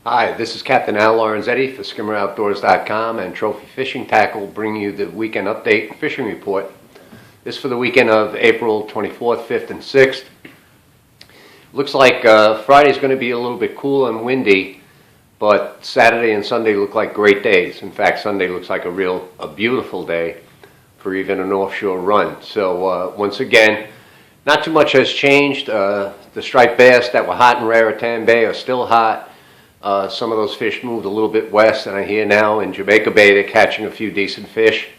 Hi, this is Captain Al Lorenzetti for skimmeroutdoors.com and Trophy Fishing Tackle, bringing you the weekend update and fishing report. This is for the weekend of April 24th, 5th, and 6th. Looks like Friday's going to be a little bit cool and windy, but Saturday and Sunday look like great days. In fact, Sunday looks like a beautiful day for even an offshore run. So once again, not too much has changed. The striped bass that were hot in Raritan Bay are still hot. Some of those fish moved a little bit west, and I hear now in Jamaica Bay they're catching a few decent fish.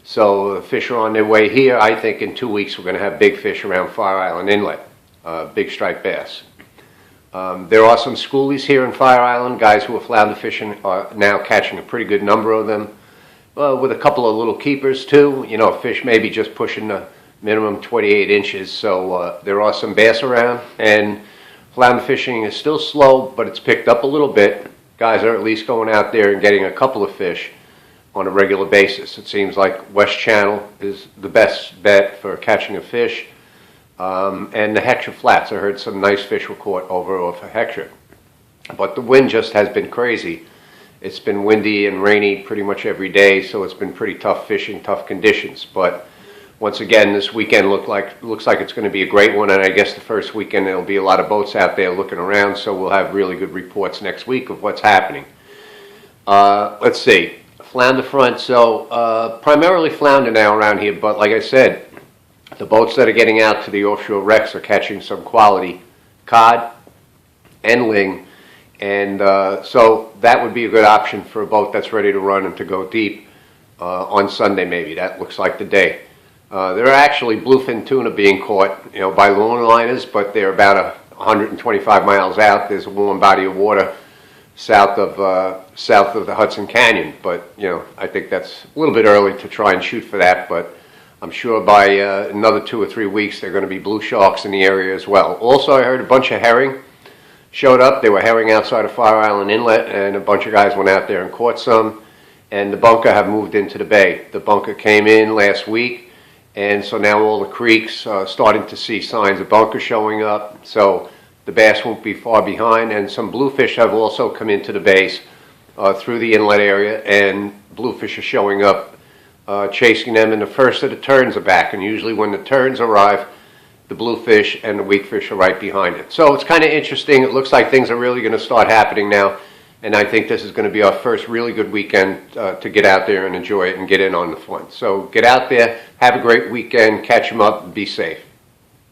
So the fish are on their way here. I think in 2 weeks we're going to have big fish around Fire Island Inlet, big striped bass. There are some schoolies here in Fire Island. Guys who are flounder fishing are now catching a pretty good number of them, with a couple of little keepers too. You know, fish maybe just pushing the minimum 28 inches. So there are some bass around, and flounder fishing is still slow, but it's picked up a little bit. Guys are at least going out there and getting a couple of fish on a regular basis. It seems like West Channel is the best bet for catching a fish. And the Heckscher Flats, I heard some nice fish were caught over off of Heckscher. But the wind just has been crazy. It's been windy and rainy pretty much every day, so it's been pretty tough fishing, tough conditions. But once again, this weekend looks like it's going to be a great one, and I guess the first weekend there'll be a lot of boats out there looking around, so we'll have really good reports next week of what's happening. Let's see, flounder front. So primarily flounder now around here, but like I said, the boats that are getting out to the offshore wrecks are catching some quality cod and ling, and so that would be a good option for a boat that's ready to run and to go deep on Sunday maybe. That looks like the day. There are actually bluefin tuna being caught, by lure liners, but they're about 125 miles out. There's a warm body of water south of the Hudson Canyon, but I think that's a little bit early to try and shoot for that. But I'm sure by another 2 or 3 weeks there are going to be blue sharks in the area as well. Also, I heard a bunch of herring showed up. They were herring outside of Fire Island Inlet, and a bunch of guys went out there and caught some. And the bunker have moved into the bay. The bunker came in last week. And so now all the creeks are starting to see signs of bunker showing up. So the bass won't be far behind. And some bluefish have also come into the bays through the inlet area. And bluefish are showing up, chasing them. And the first of the terns are back. And usually when the terns arrive, the bluefish and the weakfish are right behind it. So it's kind of interesting. It looks like things are really going to start happening now. And I think this is going to be our first really good weekend to get out there and enjoy it and get in on the fun. So get out there, have a great weekend, catch them up, and be safe.